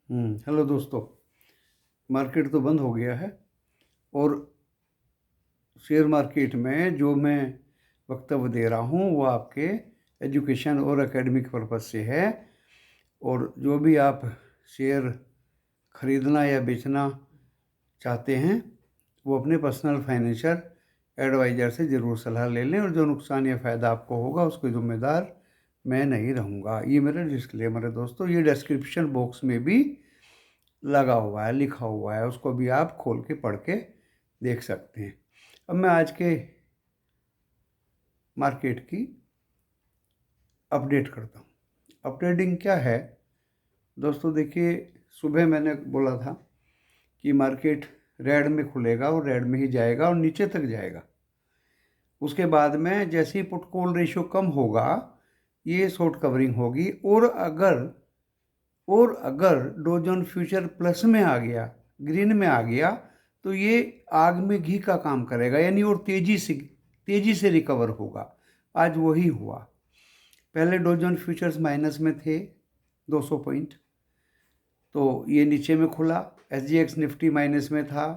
Hello दोस्तों। Market तो बंद हो गया है और शेयर मार्केट में जो मैं वक्तव्य दे रहा हूँ वो आपके एजुकेशन और एकेडमिक पर्पज़ से है। और जो भी आप शेयर खरीदना या बेचना चाहते हैं वो अपने पर्सनल फाइनेंशियल एडवाइज़र से ज़रूर सलाह ले लें, और जो नुकसान या फ़ायदा आपको होगा उसके ज़िम्मेदार मैं नहीं रहूँगा। ये मेरा डिस्क्लेमर है दोस्तों। ये डिस्क्रिप्शन बॉक्स में भी लगा हुआ है, लिखा हुआ है, उसको भी आप खोल के पढ़ के देख सकते हैं। अब मैं आज के मार्केट की अपडेट करता हूँ। अपडेटिंग क्या है दोस्तों? देखिए, सुबह मैंने बोला था कि मार्केट रेड में खुलेगा और रेड में ही जाएगा और नीचे तक जाएगा। उसके बाद में जैसे ही पुट कॉल रेशियो कम होगा ये शॉर्ट कवरिंग होगी। और अगर डो जोन्स फ्यूचर प्लस में आ गया, ग्रीन में आ गया, तो ये आग में घी का काम करेगा, यानी और तेजी से रिकवर होगा। आज वही हुआ। पहले डो जोन्स फ्यूचर्स माइनस में थे 200 पॉइंट, तो ये नीचे में खुला। SGX निफ्टी माइनस में था,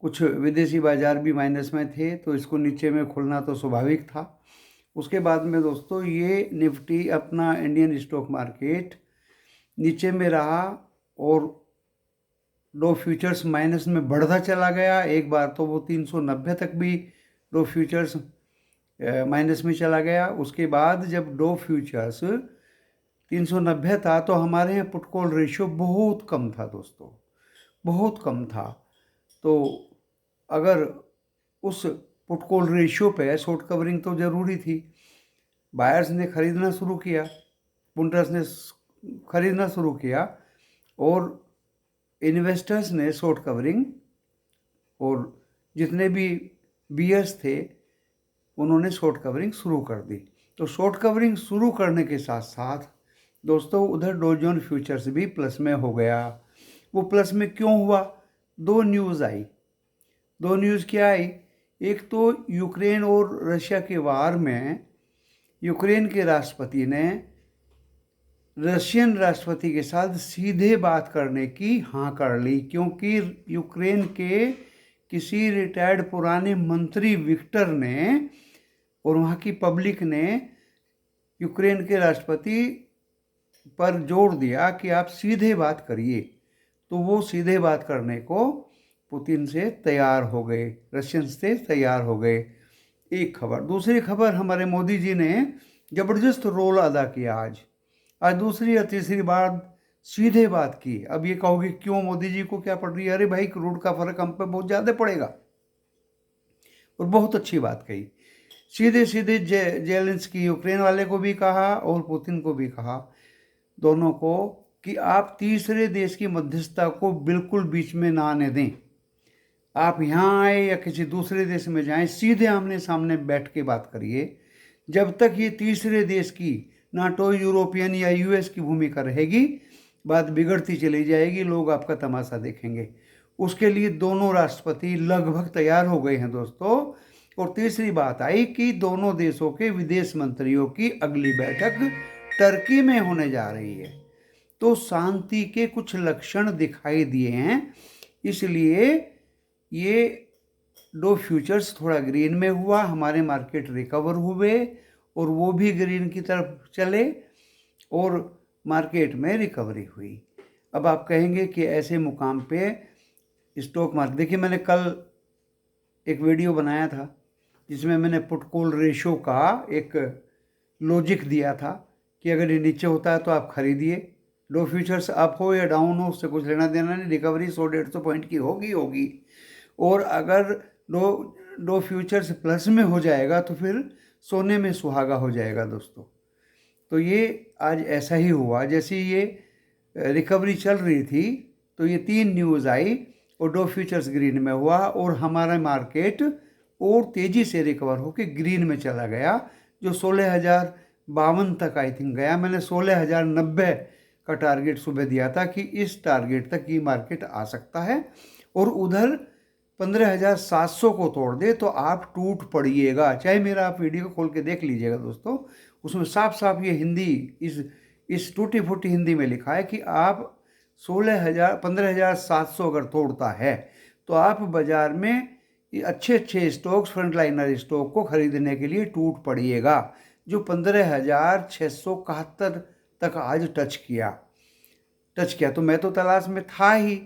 कुछ विदेशी बाजार भी माइनस में थे, तो इसको नीचे में खुलना तो स्वाभाविक था। उसके बाद में दोस्तों ये निफ्टी अपना इंडियन स्टॉक मार्केट नीचे में रहा और डो फ्यूचर्स माइनस में बढ़ता चला गया। एक बार तो वो 390 तक भी डो फ्यूचर्स माइनस में चला गया। उसके बाद जब डो फ्यूचर्स 390 था तो हमारे यहाँ पुट कॉल रेशियो बहुत कम था दोस्तों, बहुत कम था। तो अगर उस पुट कॉल रेशियो पे शॉर्ट कवरिंग तो ज़रूरी थी। बायर्स ने खरीदना शुरू किया, पुंटर्स ने खरीदना शुरू किया, और इन्वेस्टर्स ने शॉर्ट कवरिंग, और जितने भी बियर्स थे उन्होंने शॉर्ट कवरिंग शुरू कर दी। तो शॉर्ट कवरिंग शुरू करने के साथ साथ दोस्तों उधर डो जोन्स फ्यूचर्स भी प्लस में हो गया। वो प्लस में क्यों हुआ? दो न्यूज़ आई। दो न्यूज़ क्या आई? एक तो यूक्रेन और रशिया के वार में यूक्रेन के राष्ट्रपति ने रशियन राष्ट्रपति के साथ सीधे बात करने की हाँ कर ली, क्योंकि यूक्रेन के किसी रिटायर्ड पुराने मंत्री विक्टर ने और वहाँ की पब्लिक ने यूक्रेन के राष्ट्रपति पर जोर दिया कि आप सीधे बात करिए। तो वो सीधे बात करने को पुतिन से तैयार हो गए, रशियंस से तैयार हो गए। एक खबर। दूसरी खबर, हमारे मोदी जी ने ज़बरदस्त रोल अदा किया। आज दूसरी या तीसरी बार सीधे बात की। अब ये कहोगे क्यों, मोदी जी को क्या पड़ रही है? अरे भाई, क्रूड का फर्क हम पे बहुत ज़्यादा पड़ेगा। और बहुत अच्छी बात कही। सीधे सीधे जेलेंस्की यूक्रेन वाले को भी कहा और पुतिन को भी कहा, दोनों को, कि आप तीसरे देश की मध्यस्थता को बिल्कुल बीच में ना आने दें। आप यहाँ आए या किसी दूसरे देश में जाएं, सीधे आमने सामने बैठ के बात करिए। जब तक ये तीसरे देश की नाटो, यूरोपियन या US की भूमिका रहेगी, बात बिगड़ती चली जाएगी, लोग आपका तमाशा देखेंगे। उसके लिए दोनों राष्ट्रपति लगभग तैयार हो गए हैं दोस्तों। और तीसरी बात आई कि दोनों देशों के विदेश मंत्रियों की अगली बैठक टर्की में होने जा रही है। तो शांति के कुछ लक्षण दिखाई दिए हैं, इसलिए ये डो फ्यूचर्स थोड़ा ग्रीन में हुआ, हमारे मार्केट रिकवर हुए और वो भी ग्रीन की तरफ चले और मार्केट में रिकवरी हुई। अब आप कहेंगे कि ऐसे मुकाम पे स्टॉक मार्केट, देखिए मैंने कल एक वीडियो बनाया था जिसमें मैंने पुट कॉल रेशो का एक लॉजिक दिया था कि अगर ये नीचे होता है तो आप खरीदिए। डो फ्यूचर्स अप हो या डाउन हो, उससे कुछ लेना देना नहीं, रिकवरी 100-150 पॉइंट की होगी। और अगर डो फ्यूचर्स प्लस में हो जाएगा तो फिर सोने में सुहागा हो जाएगा दोस्तों। तो ये आज ऐसा ही हुआ। जैसे ये रिकवरी चल रही थी तो ये 3 न्यूज़ आई और डो फ्यूचर्स ग्रीन में हुआ और हमारा मार्केट और तेज़ी से रिकवर होकर ग्रीन में चला गया, जो 16,052 तक आई थिंक गया। मैंने 16,090 का टारगेट सुबह दिया था कि इस टारगेट तक ये मार्केट आ सकता है, और उधर 15,700 को तोड़ दे तो आप टूट पड़िएगा। चाहे मेरा आप वीडियो खोल के देख लीजिएगा दोस्तों, उसमें साफ साफ ये हिंदी, इस टूटी फूटी हिंदी में लिखा है कि आप 15,700 अगर तोड़ता है तो आप बाज़ार में अच्छे अच्छे स्टॉक्स, फ्रंट लाइनर स्टॉक को खरीदने के लिए टूट पड़िएगा, जो 15,671 तक आज टच किया। तो मैं तो तलाश में था ही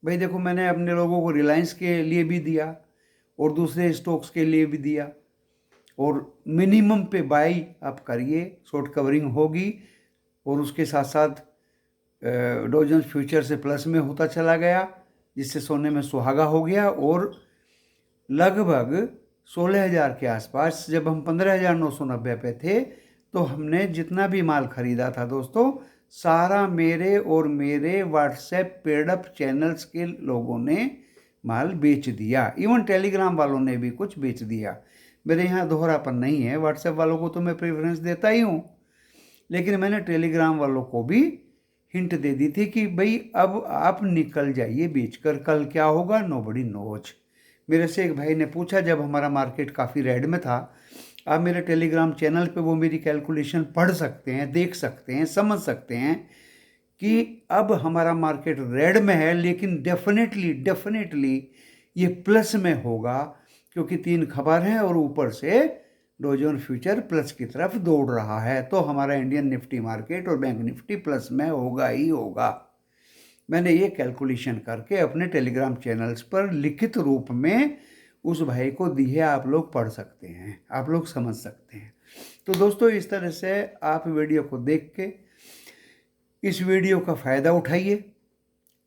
भाई। देखो, मैंने अपने लोगों को रिलायंस के लिए भी दिया और दूसरे स्टॉक्स के लिए भी दिया, और मिनिमम पे बाई आप करिए, शॉर्ट कवरिंग होगी। और उसके साथ साथ डॉ जोन्स फ्यूचर से प्लस में होता चला गया, जिससे सोने में सुहागा हो गया। और लगभग 16,000 के आसपास, जब हम 15,990 पे थे, तो हमने जितना भी माल खरीदा था दोस्तों, सारा मेरे और मेरे व्हाट्सएप पेडअप चैनल्स के लोगों ने माल बेच दिया। इवन टेलीग्राम वालों ने भी कुछ बेच दिया। मेरे यहाँ दोहरापन नहीं है, व्हाट्सएप वालों को तो मैं प्रेफरेंस देता ही हूँ, लेकिन मैंने टेलीग्राम वालों को भी हिंट दे दी थी कि भाई अब आप निकल जाइए बेचकर, कल क्या होगा नोबडी नोज। मेरे से एक भाई ने पूछा, जब हमारा मार्केट काफ़ी रेड में था, आप मेरे टेलीग्राम चैनल पे वो मेरी कैलकुलेशन पढ़ सकते हैं, देख सकते हैं, समझ सकते हैं कि अब हमारा मार्केट रेड में है, लेकिन डेफिनेटली ये प्लस में होगा, क्योंकि 3 खबर हैं और ऊपर से डॉ जोन्स फ्यूचर प्लस की तरफ दौड़ रहा है। तो हमारा इंडियन निफ्टी मार्केट और बैंक निफ्टी प्लस में होगा ही होगा। मैंने ये कैलकुलेशन करके अपने टेलीग्राम चैनल्स पर लिखित रूप में उस भाई को दी है, आप लोग पढ़ सकते हैं, आप लोग समझ सकते हैं। तो दोस्तों, इस तरह से आप वीडियो को देख के इस वीडियो का फ़ायदा उठाइए।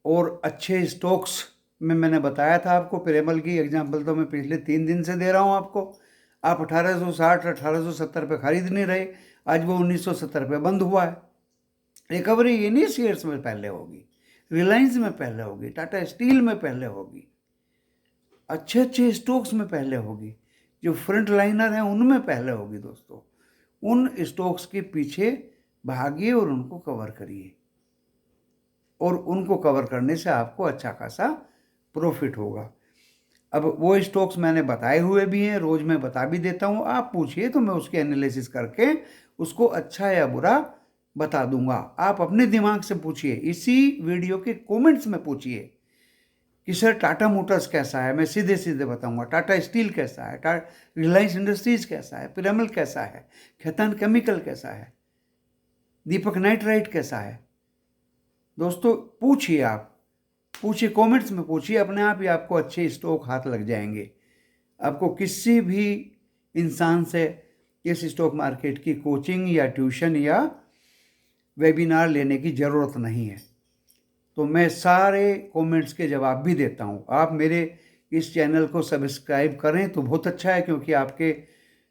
और अच्छे स्टॉक्स में मैंने बताया था आपको, पिरेमल की एग्जांपल तो मैं पिछले 3 दिन से दे रहा हूँ आपको। आप 1860 1870 पे खरीद नहीं रहे, आज वो 1970 पे बंद हुआ है। रिकवरी इन्हीं शेयर्स में पहले होगी, रिलायंस में पहले होगी, टाटा स्टील में पहले होगी, अच्छे अच्छे स्टॉक्स में पहले होगी, जो फ्रंट लाइनर हैं उनमें पहले होगी। दोस्तों, उन स्टॉक्स के पीछे भागिए और उनको कवर करिए, और उनको कवर करने से आपको अच्छा खासा प्रॉफिट होगा। अब वो स्टॉक्स मैंने बताए हुए भी हैं, रोज़ मैं बता भी देता हूँ, आप पूछिए तो मैं उसके एनालिसिस करके उसको अच्छा या बुरा बता दूंगा। आप अपने दिमाग से पूछिए, इसी वीडियो के कमेंट्स में पूछिए कि सर टाटा मोटर्स कैसा है, मैं सीधे सीधे बताऊंगा। टाटा स्टील कैसा है, रिलायंस इंडस्ट्रीज कैसा है, पिरामल कैसा है, खेतान केमिकल कैसा है, दीपक नाइट्राइट कैसा है। दोस्तों, पूछिए, आप पूछिए, कमेंट्स में पूछिए, अपने आप ही आपको अच्छे स्टॉक हाथ लग जाएंगे। आपको किसी भी इंसान से इस स्टॉक मार्केट की कोचिंग या ट्यूशन या वेबिनार लेने की ज़रूरत नहीं है। तो मैं सारे कमेंट्स के जवाब भी देता हूँ। आप मेरे इस चैनल को सब्सक्राइब करें तो बहुत अच्छा है, क्योंकि आपके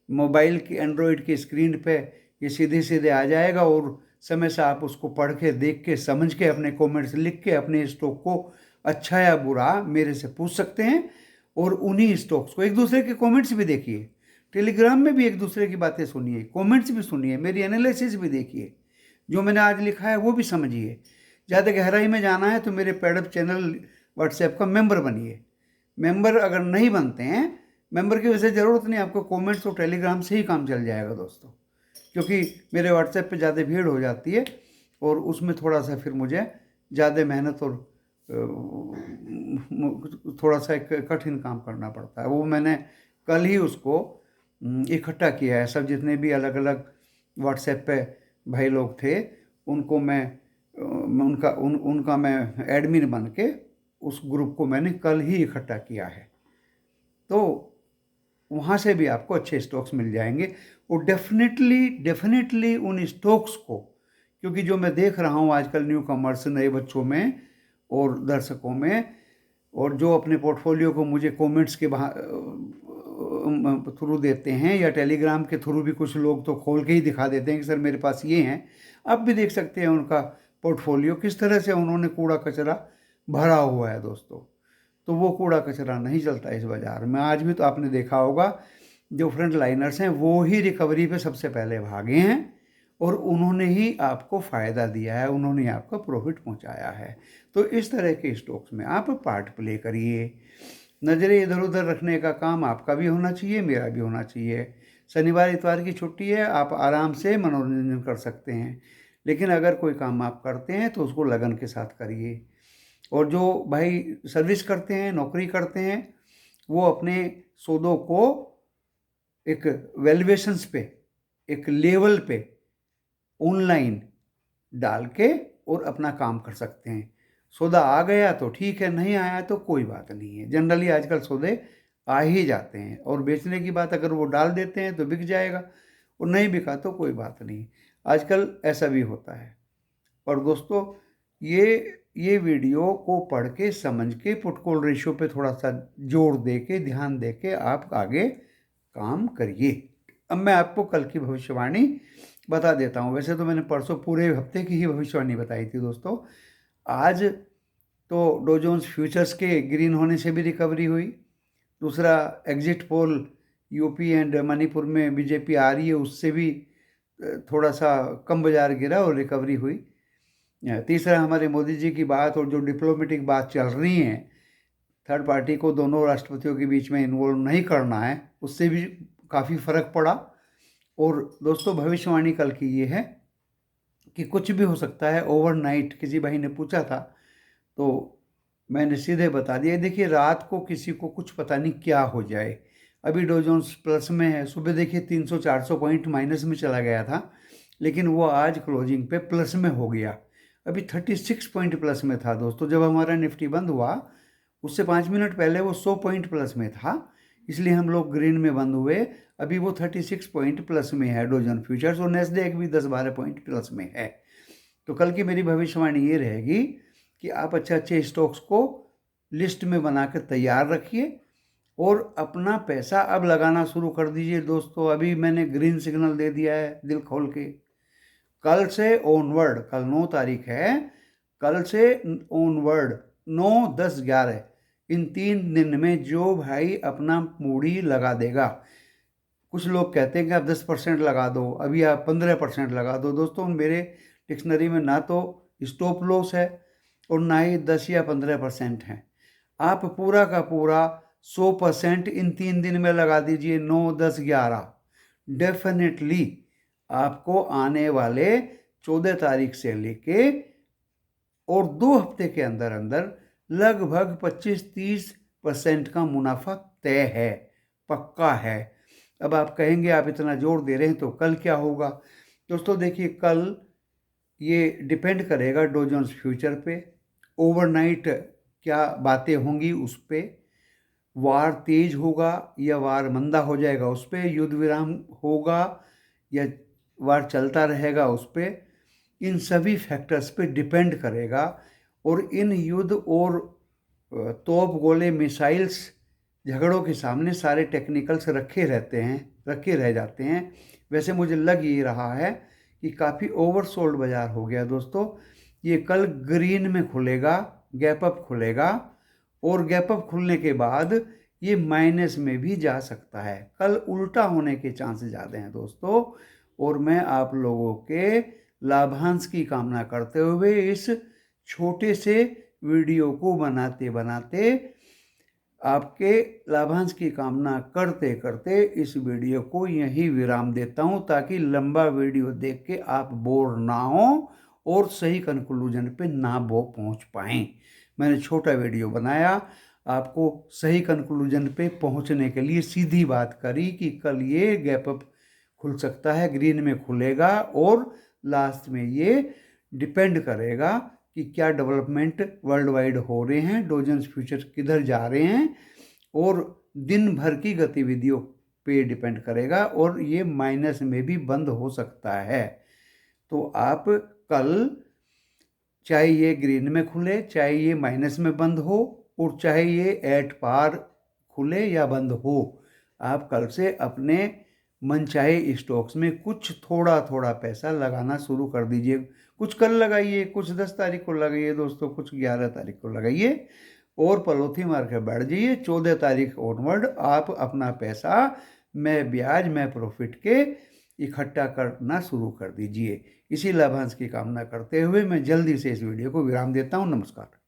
मोबाइल की एंड्रॉयड की स्क्रीन पे ये सीधे सीधे आ जाएगा, और समय से आप उसको पढ़ के, देख के, समझ के, अपने कमेंट्स लिख के अपने स्टॉक को अच्छा या बुरा मेरे से पूछ सकते हैं। और उन्हीं स्टॉक्स को, एक दूसरे के कमेंट्स भी देखिए, टेलीग्राम में भी एक दूसरे की बातें सुनिए, कमेंट्स भी सुनिए, मेरी एनालिसिस भी देखिए, जो मैंने आज लिखा है वो भी समझिए। ज़्यादा गहराई में जाना है तो मेरे पेडअप चैनल व्हाट्सएप का मेंबर बनिए। मेंबर अगर नहीं बनते हैं, मेंबर की वजह से ज़रूरत नहीं, आपको कमेंट्स तो टेलीग्राम से ही काम चल जाएगा दोस्तों, क्योंकि मेरे व्हाट्सएप पे ज़्यादा भीड़ हो जाती है, और उसमें थोड़ा सा फिर मुझे ज़्यादा मेहनत और थोड़ा सा कठिन काम करना पड़ता है। वो मैंने कल ही उसको इकट्ठा किया है, सब जितने भी अलग अलग व्हाट्सएप पे भाई लोग थे, उनको मैं उनका मैं एडमिन बन के उस ग्रुप को मैंने कल ही इकट्ठा किया है। तो वहाँ से भी आपको अच्छे स्टॉक्स मिल जाएंगे। और डेफिनेटली उन स्टॉक्स को, क्योंकि जो मैं देख रहा हूँ आजकल न्यू कमर्स, नए बच्चों में और दर्शकों में, और जो अपने पोर्टफोलियो को मुझे कमेंट्स के थ्रू देते हैं, या टेलीग्राम के थ्रू भी कुछ लोग तो खोल के ही दिखा देते हैं कि सर मेरे पास ये हैं। आप भी देख सकते हैं उनका पोर्टफोलियो, किस तरह से उन्होंने कूड़ा कचरा भरा हुआ है दोस्तों। तो वो कूड़ा कचरा नहीं चलता इस बाज़ार में। आज भी तो आपने देखा होगा, जो फ्रंट लाइनर्स हैं वो ही रिकवरी पे सबसे पहले भागे हैं, और उन्होंने ही आपको फ़ायदा दिया है, उन्होंने आपको प्रॉफिट पहुंचाया है। तो इस तरह के स्टॉक्स में आप पार्ट प्ले करिए। नज़रें इधर उधर रखने का काम आपका भी होना चाहिए, मेरा भी होना चाहिए। शनिवार इतवार की छुट्टी है, आप आराम से मनोरंजन कर सकते हैं। लेकिन अगर कोई काम आप करते हैं तो उसको लगन के साथ करिए। और जो भाई सर्विस करते हैं, नौकरी करते हैं, वो अपने सौदों को एक वैल्यूएशंस पे, एक लेवल पे ऑनलाइन डाल के और अपना काम कर सकते हैं। सौदा आ गया तो ठीक है, नहीं आया तो कोई बात नहीं है। जनरली आजकल सौदे आ ही जाते हैं, और बेचने की बात अगर वो डाल देते हैं तो बिक जाएगा, और नहीं बिका तो कोई बात नहीं। आजकल ऐसा भी होता है। और दोस्तों, ये वीडियो को पढ़ के समझ के पुट कॉल रेशियो पे थोड़ा सा जोर दे के, ध्यान दे के आप आगे काम करिए। अब मैं आपको कल की भविष्यवाणी बता देता हूँ। वैसे तो मैंने परसों पूरे हफ्ते की ही भविष्यवाणी बताई थी दोस्तों। आज तो डॉ जोन्स फ्यूचर्स के ग्रीन होने से भी रिकवरी हुई। दूसरा, exit poll UP and Manipur में बीजेपी आ रही है, उससे भी थोड़ा सा कम बाजार गिरा और रिकवरी हुई। तीसरा, हमारे मोदी जी की बात और जो डिप्लोमेटिक बात चल रही है, थर्ड पार्टी को दोनों राष्ट्रपतियों के बीच में इन्वॉल्व नहीं करना है, उससे भी काफ़ी फर्क पड़ा। और दोस्तों, भविष्यवाणी कल की ये है कि कुछ भी हो सकता है ओवरनाइट। किसी भाई ने पूछा था तो मैंने सीधे बता दिया। देखिए, रात को किसी को कुछ पता नहीं क्या हो जाए। अभी डॉ जोन्स प्लस में है, सुबह देखिए 300-400 पॉइंट माइनस में चला गया था, लेकिन वो आज क्लोजिंग पे प्लस में हो गया। अभी 36 पॉइंट प्लस में था दोस्तों। जब हमारा निफ्टी बंद हुआ उससे 5 मिनट पहले वो 100 पॉइंट प्लस में था, इसलिए हम लोग ग्रीन में बंद हुए। अभी वो 36 पॉइंट प्लस में है डॉ जोन्स फ्यूचर्स, और नेस्डैक भी 10-12 पॉइंट प्लस में है। तो कल की मेरी भविष्यवाणी ये रहेगी कि आप अच्छे स्टॉक्स को लिस्ट में बना कर तैयार रखिए और अपना पैसा अब लगाना शुरू कर दीजिए दोस्तों। अभी मैंने ग्रीन सिग्नल दे दिया है दिल खोल के। कल से ऑनवर्ड, कल 9 तारीख है, कल से ऑनवर्ड 9, 10, 11 इन 3 दिन में जो भाई अपना मूड़ी लगा देगा, कुछ लोग कहते हैं कि आप 10% लगा दो, अभी आप 15% लगा दो। दोस्तों, मेरे डिक्शनरी में ना तो स्टॉप लॉस है और ना ही 10 या 15% है। आप पूरा का पूरा 100% इन 3 दिन में लगा दीजिए, 9, 10, 11। डेफिनेटली आपको आने वाले 14 तारीख से लेके और 2 हफ्ते के अंदर अंदर लगभग 25-30% का मुनाफा तय है, पक्का है। अब आप कहेंगे आप इतना जोर दे रहे हैं तो कल क्या होगा? दोस्तों देखिए, कल ये डिपेंड करेगा डॉ जोन्स फ्यूचर पे, ओवरनाइट क्या बातें होंगी उस पर, वार तेज होगा या वार मंदा हो जाएगा उस पर, युद्ध विराम होगा या वार चलता रहेगा उस पर, इन सभी फैक्टर्स पे डिपेंड करेगा। और इन युद्ध और तोप गोले मिसाइल्स झगड़ों के सामने सारे टेक्निकल्स रखे रह जाते हैं। वैसे मुझे लग ये रहा है कि काफ़ी ओवरसोल्ड बाजार हो गया दोस्तों। ये कल ग्रीन में खुलेगा, गैप अप खुलेगा, और गैप अप खुलने के बाद ये माइनस में भी जा सकता है। कल उल्टा होने के चांसेस ज़्यादा हैं दोस्तों। और मैं आप लोगों के लाभांश की कामना करते हुए इस छोटे से वीडियो को बनाते बनाते, आपके लाभांश की कामना करते करते इस वीडियो को यहीं विराम देता हूं, ताकि लंबा वीडियो देख के आप बोर ना हो और सही कंक्लूजन पे ना पहुंच पाएं। मैंने छोटा वीडियो बनाया, आपको सही कंक्लूजन पे पहुंचने के लिए सीधी बात करी कि कल ये गैप अप खुल सकता है, ग्रीन में खुलेगा, और लास्ट में ये डिपेंड करेगा कि क्या डेवलपमेंट वर्ल्ड वाइड हो रहे हैं, डॉ जोन्स फ्यूचर किधर जा रहे हैं, और दिन भर की गतिविधियों पे डिपेंड करेगा, और ये माइनस में भी बंद हो सकता है। तो आप कल, चाहे ये ग्रीन में खुले, चाहे ये माइनस में बंद हो, और चाहे ये एट पार खुले या बंद हो, आप कल से अपने मनचाहे स्टॉक्स में कुछ थोड़ा थोड़ा पैसा लगाना शुरू कर दीजिए। कुछ कल लगाइए, कुछ 10 तारीख को लगाइए दोस्तों, कुछ 11 तारीख को लगाइए, और पलोथी मार के बैठ जाइए। 14 तारीख ऑनवर्ड आप अपना पैसा मैं ब्याज मैं प्रॉफिट के इकट्ठा करना शुरू कर दीजिए। इसी लाभांश की कामना करते हुए मैं जल्दी से इस वीडियो को विराम देता हूँ। नमस्कार।